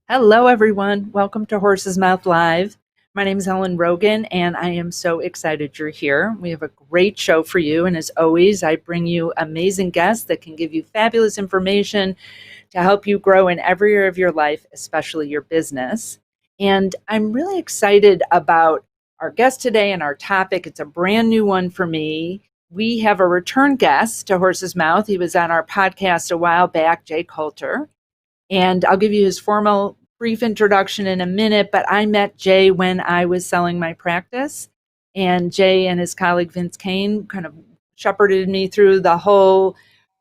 Hello, everyone. Welcome to Horse's Mouth Live. My name is Ellen Rogan, and I am so excited you're here. We have a great show for you. And as always, I bring you amazing guests that can give you fabulous information to help you grow in every area of your life, especially your business. And I'm really excited about our guest today and our topic. It's a brand new one for me. We have a return guest to Horse's Mouth. He was on our podcast a while back, Jay Coulter. And I'll give you his formal brief introduction in a minute, but I met Jay when I was selling my practice. And Jay and his colleague Vince Kane kind of shepherded me through the whole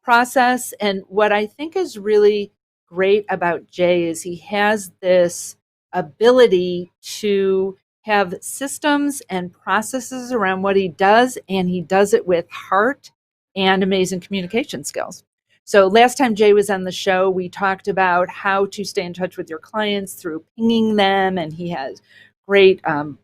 process. And what I think is really great about Jay is he has this ability to have systems and processes around what he does, and he does it with heart and amazing communication skills. So last time Jay was on the show, we talked about how to stay in touch with your clients through pinging them, and he has great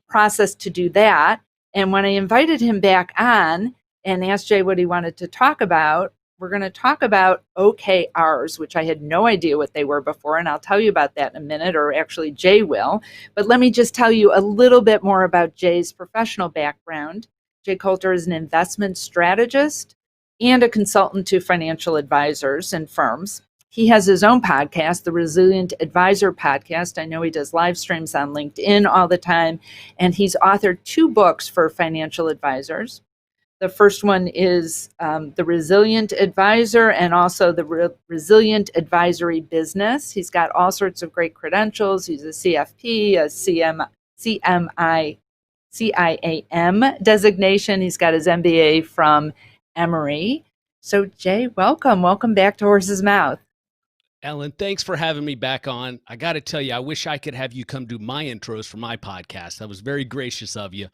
process to do that. And when I invited him back on and asked Jay what he wanted to talk about, we're going to talk about OKRs, which I had no idea what they were before, and I'll tell you about that in a minute, or actually Jay will. But let me just tell you a little bit more about Jay's professional background. Jay Coulter is an investment strategist and a consultant to financial advisors and firms. He has his own podcast, the Resilient Advisor Podcast. I know he does live streams on LinkedIn all the time, and he's authored 2 books for financial advisors. The first one is The Resilient Advisor and also The Resilient Advisory Business. He's got all sorts of great credentials. He's a CFP, a CIAM designation. He's got his MBA from Emory. So Jay, welcome. Welcome back to Horse's Mouth. Ellen, thanks for having me back on. I got to tell you, I wish I could have you come do my intros for my podcast. That was very gracious of you.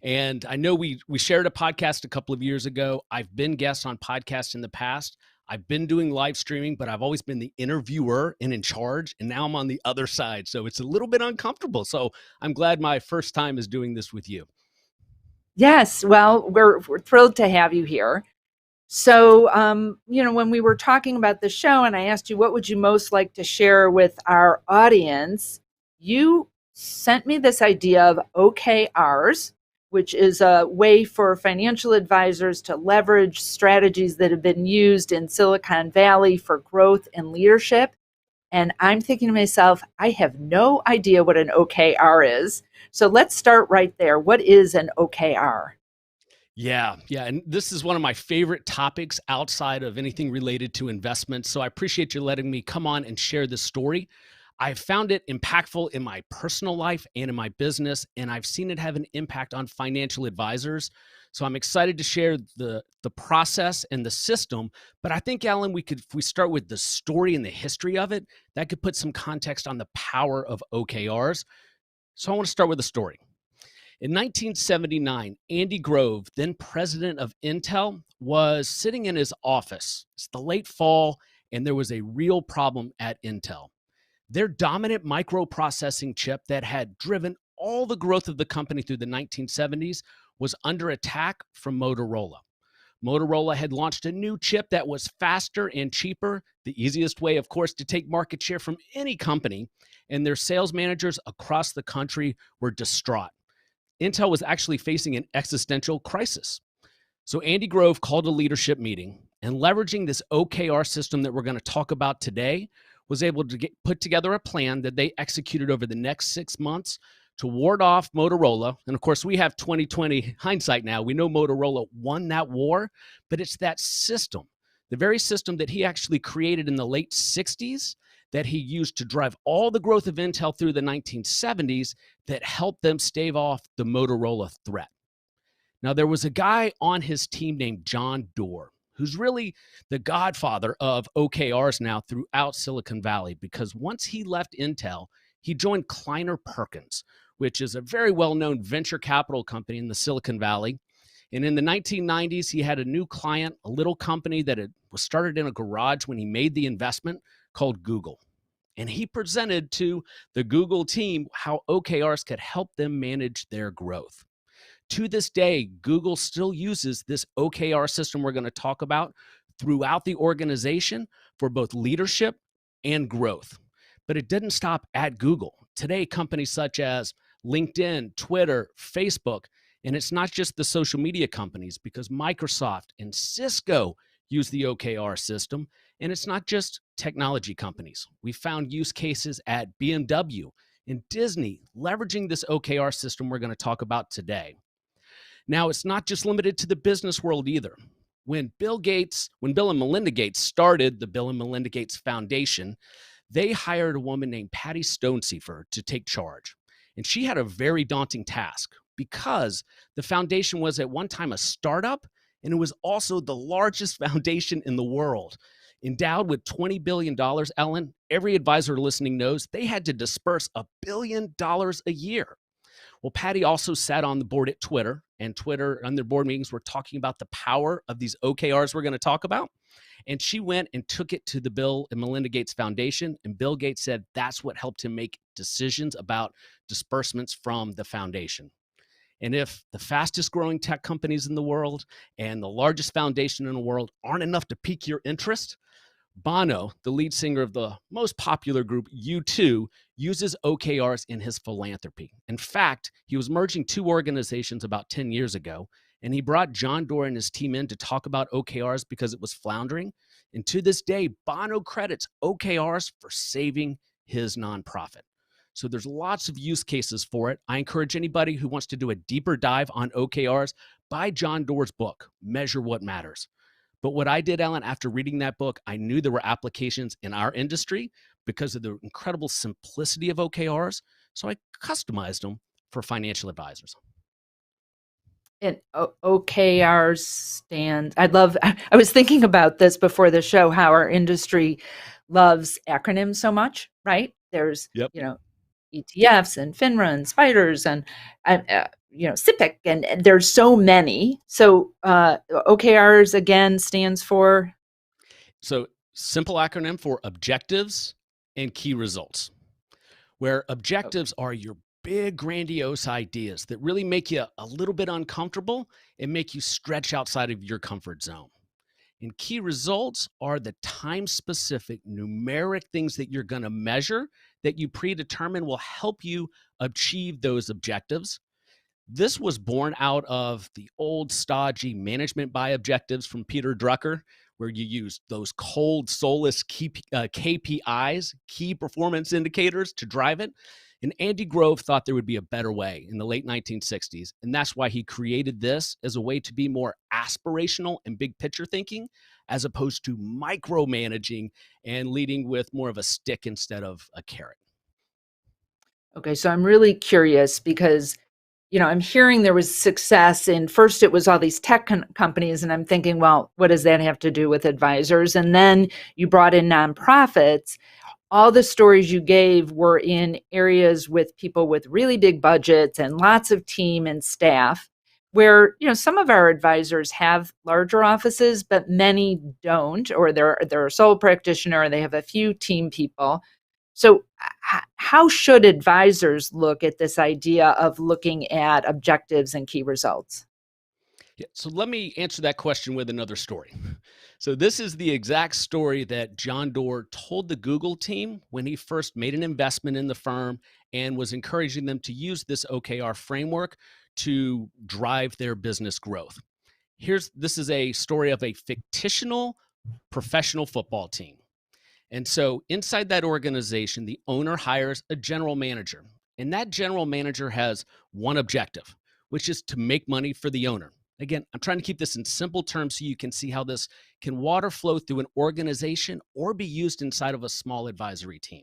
And I know we shared a podcast a couple of years ago. I've been guest on podcasts in the past. I've been doing live streaming, but I've always been the interviewer and in charge. And now I'm on the other side. So it's a little bit uncomfortable. So I'm glad my first time is doing this with you. Yes, well, we're thrilled to have you here. So, when we were talking about the show and I asked you, what would you most like to share with our audience? You sent me this idea of OKRs, which is a way for financial advisors to leverage strategies that have been used in Silicon Valley for growth and leadership. And I'm thinking to myself, I have no idea what an OKR is. So let's start right there. What is an OKR? Yeah. And this is one of my favorite topics outside of anything related to investments. So I appreciate you letting me come on and share this story. I've found it impactful in my personal life and in my business, and I've seen it have an impact on financial advisors. So I'm excited to share the process and the system. But I think, Alan, if we start with the story and the history of it, that could put some context on the power of OKRs. So I want to start with the story. In 1979, Andy Grove, then president of Intel, was sitting in his office. It's the late fall, and there was a real problem at Intel. Their dominant microprocessing chip that had driven all the growth of the company through the 1970s was under attack from Motorola. Motorola had launched a new chip that was faster and cheaper, the easiest way, of course, to take market share from any company, and their sales managers across the country were distraught. Intel was actually facing an existential crisis. So Andy Grove called a leadership meeting, and leveraging this OKR system that we're going to talk about today, was able to put together a plan that they executed over the next 6 months to ward off Motorola. And of course, we have 2020 hindsight now. We know Motorola won that war, but it's that system, the very system that he actually created in the late 60s that he used to drive all the growth of Intel through the 1970s that helped them stave off the Motorola threat. Now, there was a guy on his team named John Doerr, who's really the godfather of OKRs now throughout Silicon Valley, because once he left Intel, he joined Kleiner Perkins, which is a very well-known venture capital company in the Silicon Valley. And in the 1990s, he had a new client, a little company that was started in a garage when he made the investment, called Google. And he presented to the Google team how OKRs could help them manage their growth. To this day, Google still uses this OKR system we're going to talk about throughout the organization for both leadership and growth. But it didn't stop at Google. Today, companies such as LinkedIn, Twitter, Facebook, and it's not just the social media companies because Microsoft and Cisco use the OKR system. And it's not just technology companies. We found use cases at BMW and Disney leveraging this OKR system we're going to talk about today. Now, it's not just limited to the business world either. When Bill and Melinda Gates started the Bill and Melinda Gates Foundation, they hired a woman named Patty Stonesifer to take charge. And she had a very daunting task because the foundation was at one time a startup and it was also the largest foundation in the world. Endowed with $20 billion, Ellen, every advisor listening knows they had to disperse $1 billion a year. Well, Patty also sat on the board at Twitter, and Twitter on their board meetings were talking about the power of these OKRs we're going to talk about. And she went and took it to the Bill and Melinda Gates Foundation. And Bill Gates said that's what helped him make decisions about disbursements from the foundation. And if the fastest growing tech companies in the world and the largest foundation in the world aren't enough to pique your interest, Bono, the lead singer of the most popular group U2, uses OKRs in his philanthropy. In fact, he was merging two organizations about 10 years ago, and he brought John Doerr and his team in to talk about OKRs because it was floundering. And to this day, Bono credits OKRs for saving his nonprofit. So there's lots of use cases for it. I encourage anybody who wants to do a deeper dive on OKRs, buy John Doerr's book, Measure What Matters. But what I did, Ellen, after reading that book, I knew there were applications in our industry because of the incredible simplicity of OKRs. So I customized them for financial advisors. And OKRs stand. I was thinking about this before the show, how our industry loves acronyms so much, right? There's, Yep. ETFs and FINRA and spiders and SIPC, and there's so many. So OKRs again stands for. So simple acronym for objectives and key results, where objectives are your big grandiose ideas that really make you a little bit uncomfortable and make you stretch outside of your comfort zone. And key results are the time specific numeric things that you're going to measure that you predetermine will help you achieve those objectives. This was born out of the old stodgy management by objectives from Peter Drucker, where you use those cold, soulless KPIs, key performance indicators, to drive it. And Andy Grove thought there would be a better way in the late 1960s. And that's why he created this as a way to be more aspirational and big picture thinking, as opposed to micromanaging and leading with more of a stick instead of a carrot. Okay, so I'm really curious because I'm hearing there was success in, first it was all these tech companies, and I'm thinking, well, what does that have to do with advisors? And then you brought in nonprofits. All the stories you gave were in areas with people with really big budgets and lots of team and staff, where some of our advisors have larger offices, but many don't, or they're a sole practitioner, or they have a few team people. So how should advisors look at this idea of looking at objectives and key results? Yeah, so let me answer that question with another story. So this is the exact story that John Doerr told the Google team when he first made an investment in the firm and was encouraging them to use this OKR framework to drive their business growth. This is a story of a fictional professional football team. And so inside that organization, the owner hires a general manager. And that general manager has one objective, which is to make money for the owner. Again, I'm trying to keep this in simple terms so you can see how this can water flow through an organization or be used inside of a small advisory team.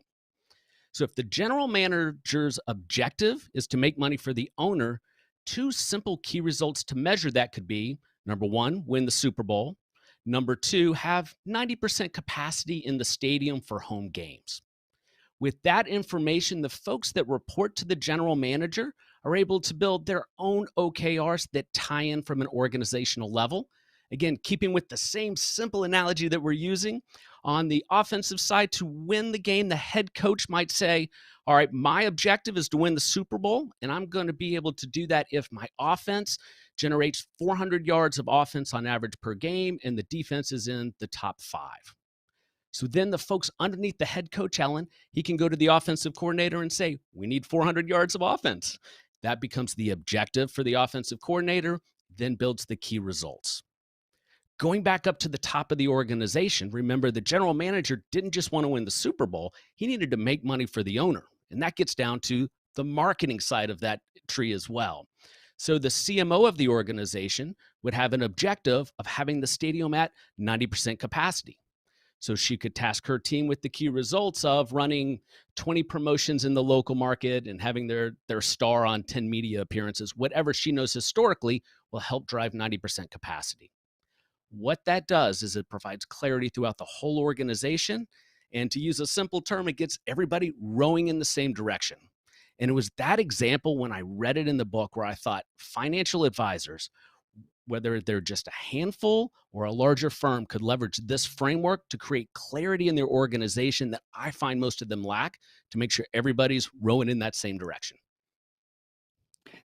So if the general manager's objective is to make money for the owner, two simple key results to measure that could be, number one, win the Super Bowl. Number two, have 90% capacity in the stadium for home games. With that information, the folks that report to the general manager are able to build their own OKRs that tie in from an organizational level. Again, keeping with the same simple analogy that we're using, on the offensive side, to win the game, the head coach might say, all right, my objective is to win the Super Bowl, and I'm going to be able to do that if my offense generates 400 yards of offense on average per game, and the defense is in the top 5. So then the folks underneath the head coach, Ellen, he can go to the offensive coordinator and say, we need 400 yards of offense. That becomes the objective for the offensive coordinator, then builds the key results. Going back up to the top of the organization, remember the general manager didn't just want to win the Super Bowl, he needed to make money for the owner. And that gets down to the marketing side of that tree as well. So the CMO of the organization would have an objective of having the stadium at 90% capacity. So she could task her team with the key results of running 20 promotions in the local market and having their star on 10 media appearances. Whatever she knows historically will help drive 90% capacity. What that does is it provides clarity throughout the whole organization. And to use a simple term, it gets everybody rowing in the same direction. And it was that example when I read it in the book where I thought financial advisors, whether they're just a handful or a larger firm, could leverage this framework to create clarity in their organization that I find most of them lack to make sure everybody's rowing in that same direction.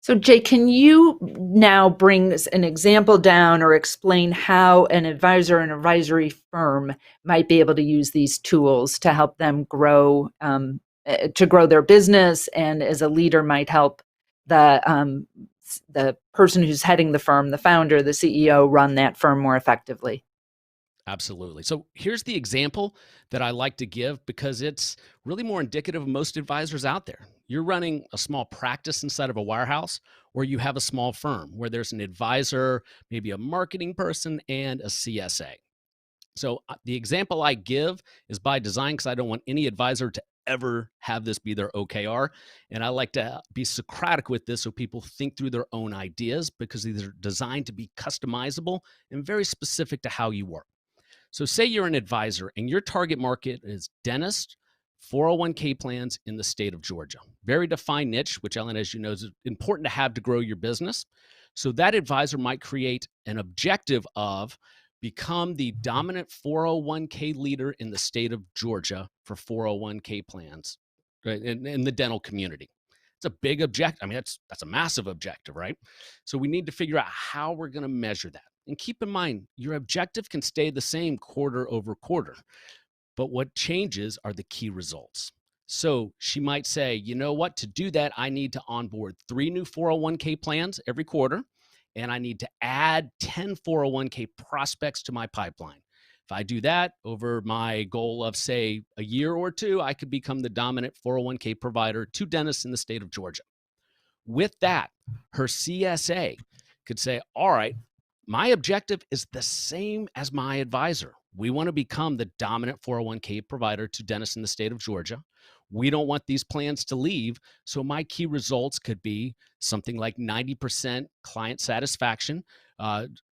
So, Jay, can you now bring an example down or explain how an advisor or an advisory firm might be able to use these tools to help them grow, to grow their business, and as a leader might help the person who's heading the firm, the founder, the CEO, run that firm more effectively? Absolutely. So here's the example that I like to give because it's really more indicative of most advisors out there. You're running a small practice inside of a wirehouse, or you have a small firm where there's an advisor, maybe a marketing person, and a CSA. So the example I give is by design because I don't want any advisor to ever have this be their OKR. And I like to be Socratic with this so people think through their own ideas because these are designed to be customizable and very specific to how you work. So say you're an advisor and your target market is dentists, 401k plans in the state of Georgia. Very defined niche, which Ellen, as you know, is important to have to grow your business. So that advisor might create an objective of become the dominant 401k leader in the state of Georgia for 401k plans, right, in the dental community. It's a big objective. I mean, that's a massive objective, right? So we need to figure out how we're going to measure that. And keep in mind, your objective can stay the same quarter over quarter, but what changes are the key results. So she might say, you know what, to do that, I need to onboard 3 new 401k plans every quarter, and I need to add 10 401k prospects to my pipeline. If I do that over my goal of, say, a year or two, I could become the dominant 401k provider to dentists in the state of Georgia. With that, her CSA could say, all right, my objective is the same as my advisor. We want to become the dominant 401k provider to dentists in the state of Georgia. We don't want these plans to leave. So my key results could be something like 90% client satisfaction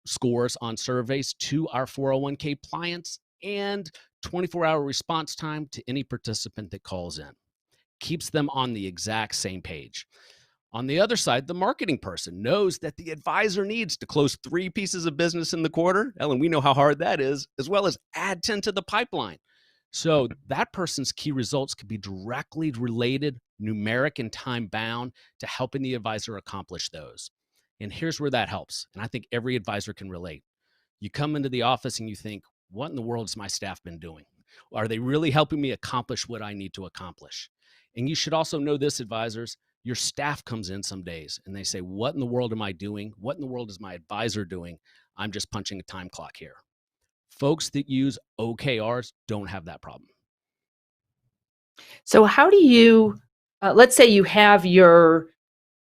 scores on surveys to our 401k clients and 24-hour response time to any participant that calls in. Keeps them on the exact same page. On the other side, the marketing person knows that the advisor needs to close 3 pieces of business in the quarter. Ellen, we know how hard that is, as well as add 10 to the pipeline. So that person's key results could be directly related, numeric and time bound to helping the advisor accomplish those. And here's where that helps. And I think every advisor can relate. You come into the office and you think, what in the world has my staff been doing? Are they really helping me accomplish what I need to accomplish? And you should also know this, advisors, your staff comes in some days and they say, what in the world am I doing? What in the world is my advisor doing? I'm just punching a time clock here. Folks that use OKRs don't have that problem. So, how do you, let's say you have your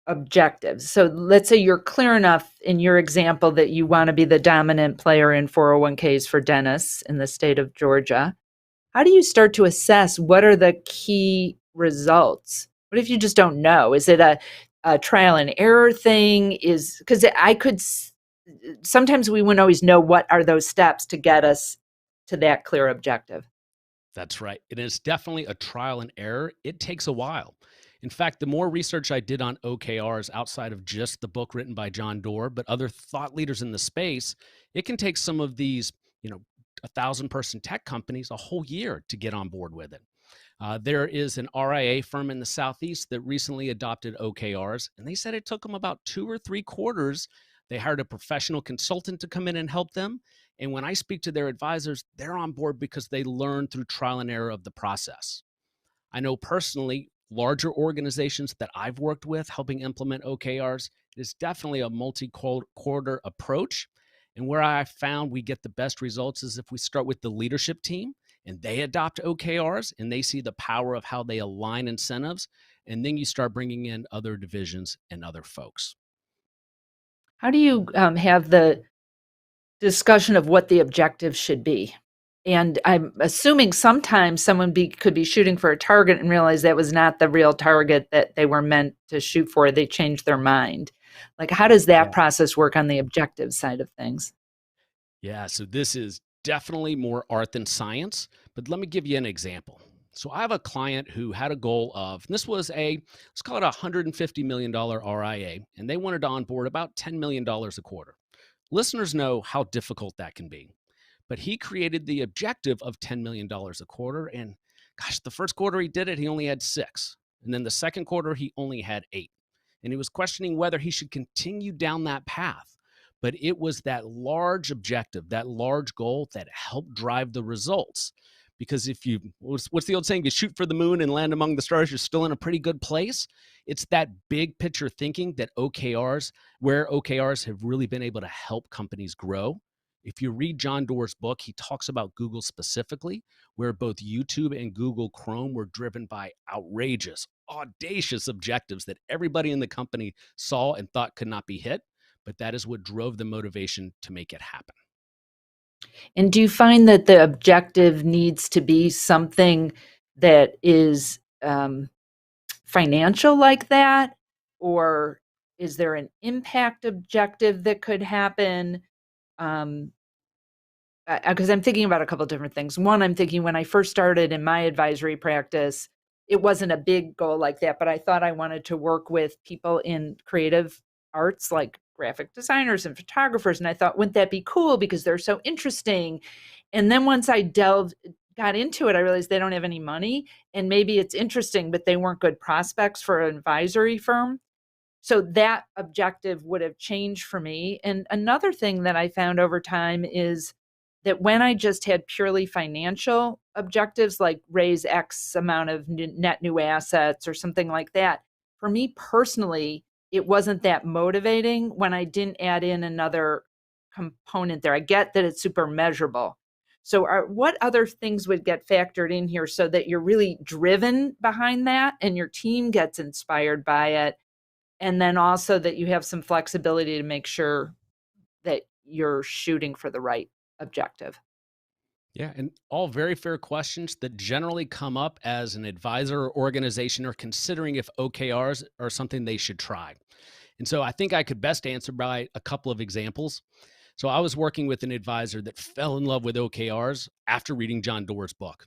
objectives. So, let's say you're clear enough in your example that you want to be the dominant player in 401ks for dentists in the state of Georgia. How do you start to assess what are the key results? What if you just don't know? Is it a trial and error thing? Is because I could sometimes we wouldn't always know what are those steps to get us to that clear objective. That's right. It is definitely a trial and error. It takes a while. In fact, the more research I did on OKRs outside of just the book written by John Doerr, but other thought leaders in the space, it can take some of these, 1,000-person tech companies a whole year to get on board with it. There is an RIA firm in the Southeast that recently adopted OKRs, and they said it took them about 2 or 3 quarters. They hired a professional consultant to come in and help them, And when I speak to their advisors, they're on board because they learn through trial and error of the process. I know personally, larger organizations that I've worked with helping implement OKRs, it is definitely a multi-quarter approach. And where I found we get the best results is if we start with the leadership team and they adopt OKRs and they see the power of how they align incentives. And then you start bringing in other divisions and other folks. How do you have the discussion of what the objective should be? And I'm assuming sometimes someone could be shooting for a target and realize that was not the real target that they were meant to shoot for. They changed their mind. Like, how does that Yeah. process work on the objective side of things? Yeah. So this is definitely more art than science, but let me give you an example. So I have a client who had a goal of, and this was let's call it a $150 million RIA, and they wanted to onboard about $10 million a quarter. Listeners know how difficult that can be. But he created the objective of $10 million a quarter. And gosh, the first quarter he did it, he only had six. And then the second quarter, he only had eight. And he was questioning whether he should continue down that path. But it was that large objective, that large goal that helped drive the results. Because if you, what's the old saying? You shoot for the moon and land among the stars, you're still in a pretty good place. It's that big picture thinking that where OKRs have really been able to help companies grow. If you read John Doerr's book, he talks about Google specifically, where both YouTube and Google Chrome were driven by outrageous, audacious objectives that everybody in the company saw and thought could not be hit. But that is what drove the motivation to make it happen. And do you find that the objective needs to be something that is financial like that? Or is there an impact objective that could happen? Um, because I'm thinking about a couple different things. One, I'm thinking when I first started in my advisory practice, it wasn't a big goal like that, but I thought I wanted to work with people in creative arts like graphic designers and photographers. And I thought, wouldn't that be cool because they're so interesting? And then once I got into it, I realized they don't have any money and maybe it's interesting, but they weren't good prospects for an advisory firm. So that objective would have changed for me. And another thing that I found over time is that when I just had purely financial objectives, like raise X amount of net new assets or something like that, for me personally, it wasn't that motivating when I didn't add in another component there. I get that it's super measurable. So, what other things would get factored in here so that you're really driven behind that and your team gets inspired by it? And then also that you have some flexibility to make sure that you're shooting for the right objective. Yeah, and all very fair questions that generally come up as an advisor or organization are considering if OKRs are something they should try. And so I think I could best answer by a couple of examples. So I was working with an advisor that fell in love with OKRs after reading John Doerr's book.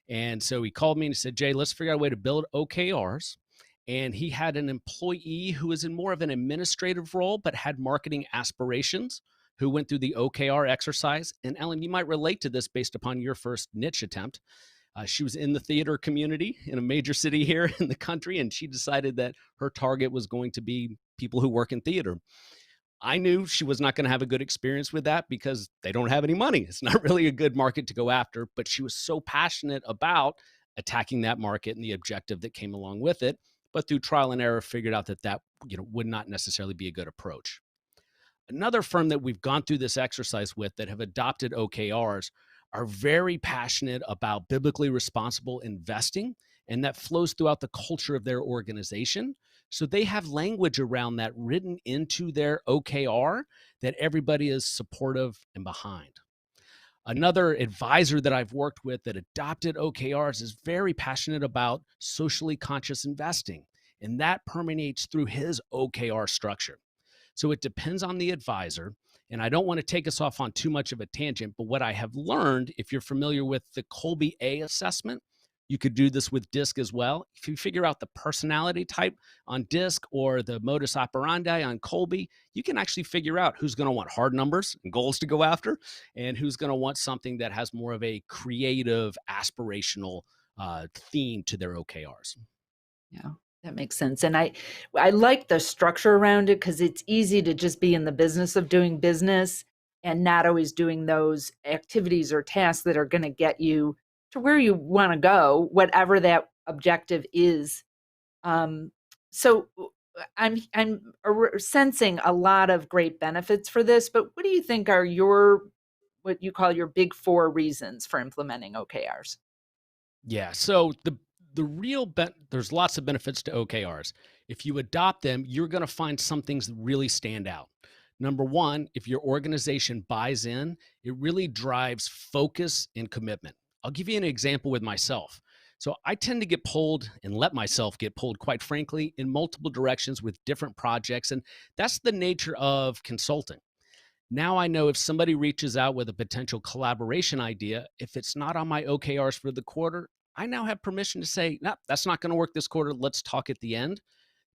And so he called me and he said, Jay, let's figure out a way to build OKRs. And he had an employee who was in more of an administrative role, but had marketing aspirations, who went through the OKR exercise. And Ellen, you might relate to this based upon your first niche attempt. She was in the theater community in a major city here in the country, and she decided that her target was going to be people who work in theater. I knew she was not going to have a good experience with that because they don't have any money. It's not really a good market to go after, but she was so passionate about attacking that market and the objective that came along with it. But through trial and error, figured out that would not necessarily be a good approach. Another firm that we've gone through this exercise with that have adopted OKRs are very passionate about biblically responsible investing, and that flows throughout the culture of their organization. So they have language around that written into their OKR that everybody is supportive and behind. Another advisor that I've worked with that adopted OKRs is very passionate about socially conscious investing, and that permeates through his OKR structure. So it depends on the advisor. And I don't want to take us off on too much of a tangent, but what I have learned, if you're familiar with the Colby A assessment, you could do this with DISC as well. If you figure out the personality type on DISC or the modus operandi on Colby, you can actually figure out who's going to want hard numbers and goals to go after and who's going to want something that has more of a creative, aspirational theme to their OKRs. Yeah, that makes sense. And I like the structure around it because it's easy to just be in the business of doing business and not always doing those activities or tasks that are going to get you to where you want to go, whatever that objective is. Um, so I'm sensing a lot of great benefits for this, but what do you think are your what you call your big four reasons for implementing OKRs? Yeah. So the real there's lots of benefits to OKRs. If you adopt them, you're going to find some things that really stand out. Number one, if your organization buys in, it really drives focus and commitment. I'll give you an example with myself. So I tend to get pulled and let myself get pulled, quite frankly, in multiple directions with different projects. And that's the nature of consulting. Now I know if somebody reaches out with a potential collaboration idea, if it's not on my OKRs for the quarter, I now have permission to say, no, that's not going to work this quarter. Let's talk at the end.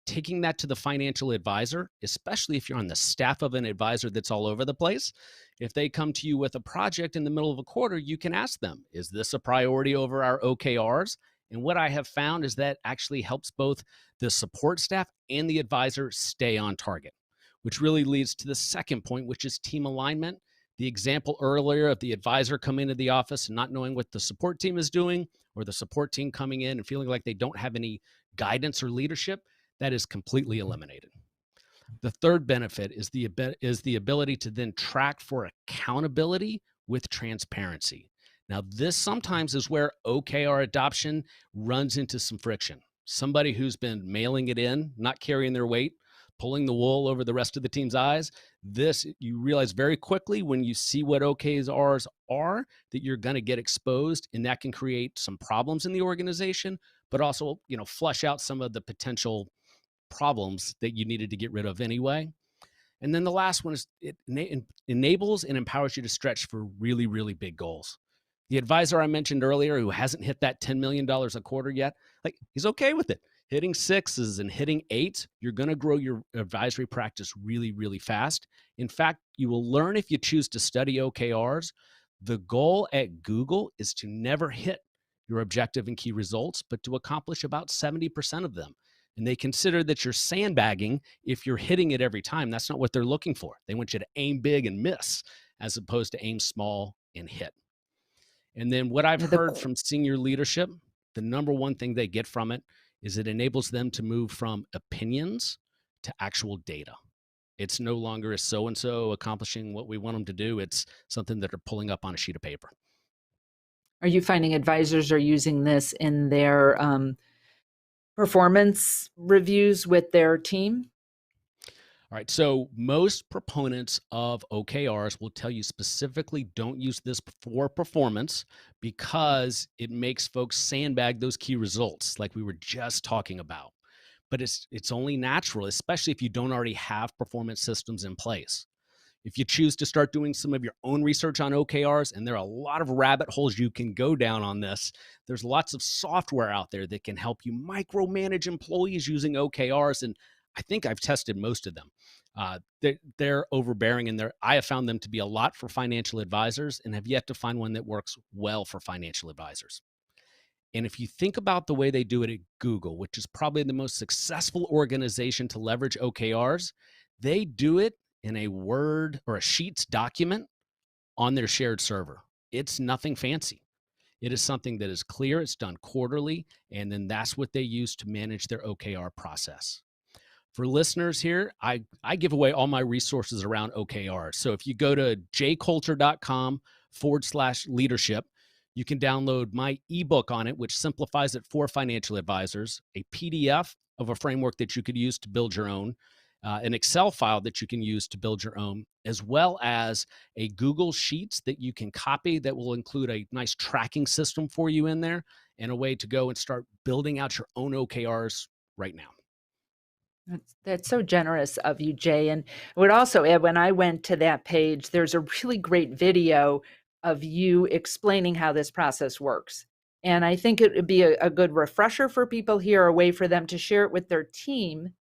Taking that to the financial advisor, especially if you're on the staff of an advisor that's all over the place, if they come to you with a project in the middle of a quarter, you can ask them, is this a priority over our OKRs? And what I have found is that actually helps both the support staff and the advisor stay on target, which really leads to the second point, which is team alignment. The example earlier of the advisor coming into the office and not knowing what the support team is doing, or the support team coming in and feeling like they don't have any guidance or leadership, that is completely eliminated. The third benefit is the ability to then track for accountability with transparency. Now, this sometimes is where OKR adoption runs into some friction. Somebody who's been mailing it in, not carrying their weight, pulling the wool over the rest of the team's eyes. This, you realize very quickly when you see what OKRs are, that you're going to get exposed, and that can create some problems in the organization, but also, flush out some of the potential problems that you needed to get rid of anyway. And then the last one is it enables and empowers you to stretch for really, really big goals. The advisor I mentioned earlier who hasn't hit that $10 million a quarter yet, like, he's okay with it. Hitting sixes and hitting eight, you're going to grow your advisory practice really, really fast. In fact, you will learn if you choose to study OKRs. The goal at Google is to never hit your objective and key results, but to accomplish about 70% of them. And they consider that you're sandbagging if you're hitting it every time. That's not what they're looking for. They want you to aim big and miss, as opposed to aim small and hit. And then what I've Yeah, the heard from senior leadership, the number one thing they get from it is it enables them to move from opinions to actual data. It's no longer a so and so accomplishing what we want them to do. It's something that they're pulling up on a sheet of paper. Are you finding advisors are using this in their performance reviews with their team? All right. So most proponents of OKRs will tell you specifically don't use this for performance because it makes folks sandbag those key results, like we were just talking about. But it's only natural, especially if you don't already have performance systems in place. If you choose to start doing some of your own research on OKRs, and there are a lot of rabbit holes you can go down on this, there's lots of software out there that can help you micromanage employees using OKRs. And I think I've tested most of them. They're overbearing, and I have found them to be a lot for financial advisors and have yet to find one that works well for financial advisors. And if you think about the way they do it at Google, which is probably the most successful organization to leverage OKRs, they do it in a Word or a Sheets document on their shared server. It's nothing fancy. It is something that is clear, it's done quarterly, and then that's what they use to manage their OKR process. For listeners here, I give away all my resources around OKRs. So if you go to jcoulter.com/leadership, you can download my ebook on it, which simplifies it for financial advisors, a PDF of a framework that you could use to build your own, an Excel file that you can use to build your own, as well as a Google Sheets that you can copy that will include a nice tracking system for you in there and a way to go and start building out your own OKRs right now. That's so generous of you, Jay. And I would also add, when I went to that page, there's a really great video of you explaining how this process works. And I think it would be a good refresher for people here, a way for them to share it with their team.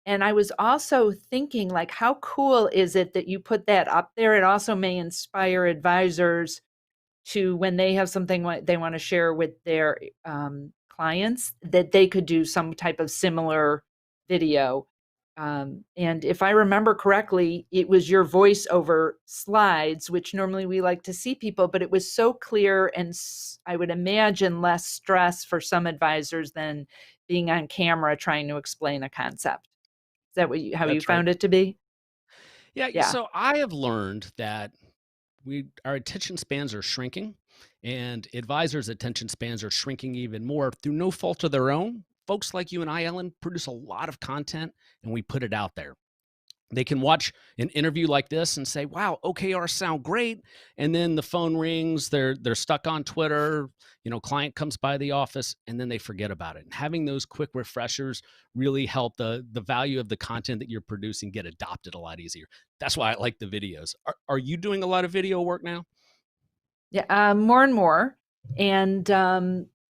And I was also thinking, like, how cool is it that you put that up there? It also may inspire advisors to, when they have something they want to share with their clients, that they could do some type of similar video. And if I remember correctly, it was your voice over slides, which normally we like to see people, but it was so clear and I would imagine less stress for some advisors than being on camera trying to explain a concept. Is that how you That's right. found it to be? Yeah, Yeah. so I have learned that we our attention spans are shrinking, and advisors' attention spans are shrinking even more through no fault of their own. Folks like you and I, Ellen, produce a lot of content and we put it out there. They can watch an interview like this and say, "Wow, OKR sound great," and then the phone rings. They're stuck on Twitter. Client comes by the office, and then they forget about it. And having those quick refreshers really help the value of the content that you're producing get adopted a lot easier. That's why I like the videos. Are you doing a lot of video work now? Yeah, more and more. And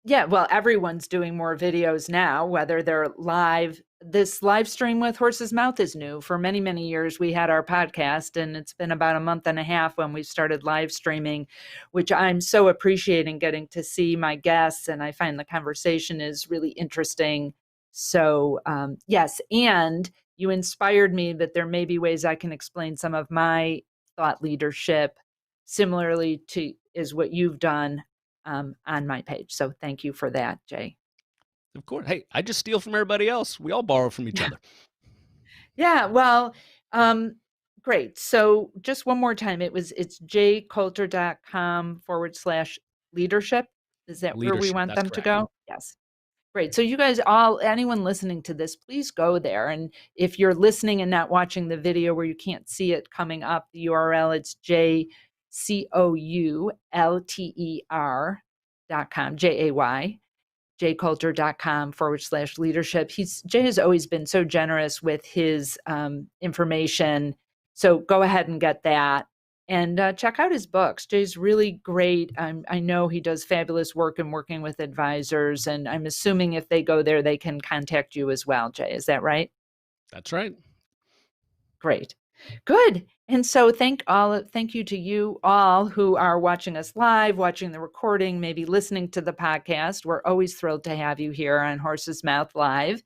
yeah, well, everyone's doing more videos now, whether they're live. This live stream with Horse's Mouth is new. For many, many years, we had our podcast, and it's been about a month and a half when we started live streaming, which I'm so appreciating getting to see my guests. And I find the conversation is really interesting. So, yes. And you inspired me that there may be ways I can explain some of my thought leadership similarly to is what you've done on my page. So thank you for that, Jay. Of course. Hey, I just steal from everybody else. We all borrow from each Yeah. other. Yeah. Well, um, great. So just one more time, it's jcoulter.com/leadership. Is that where we Leadership. want That's them to correct. go? Yes. Great. So you guys all, anyone listening to this, please go there. And if you're listening and not watching the video where you can't see it coming up, the URL, it's jcoulter.com, JAY, jcoulter.com/leadership. Jay has always been so generous with his information. So go ahead and get that. And check out his books. Jay's really great. I know he does fabulous work in working with advisors. And I'm assuming if they go there, they can contact you as well, Jay. Is that right? That's right. Great. Good. And so thank you to you all who are watching us live, watching the recording, maybe listening to the podcast. We're always thrilled to have you here on Horse's Mouth Live.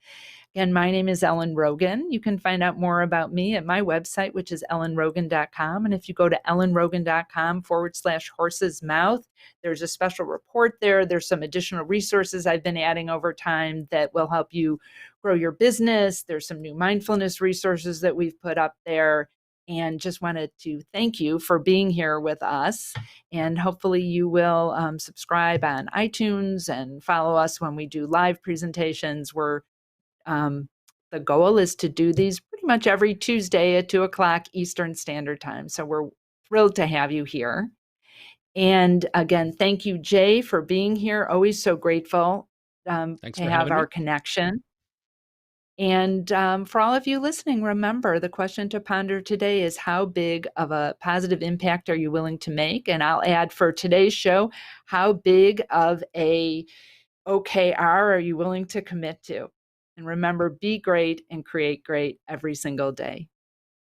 Again, my name is Ellen Rogan. You can find out more about me at my website, which is ellenrogan.com. And if you go to ellenrogan.com/horse's mouth, there's a special report there. There's some additional resources I've been adding over time that will help you grow your business. There's some new mindfulness resources that we've put up there. And just wanted to thank you for being here with us. And hopefully you will subscribe on iTunes and follow us when we do live presentations. The goal is to do these pretty much every Tuesday at 2 o'clock Eastern Standard Time. So we're thrilled to have you here. And again, thank you, Jay, for being here. Always so grateful Thanks to for have having our me. connection. And for all of you listening, remember the question to ponder today is how big of a positive impact are you willing to make? And I'll add for today's show, how big of a OKR are you willing to commit to? And remember, be great and create great every single day.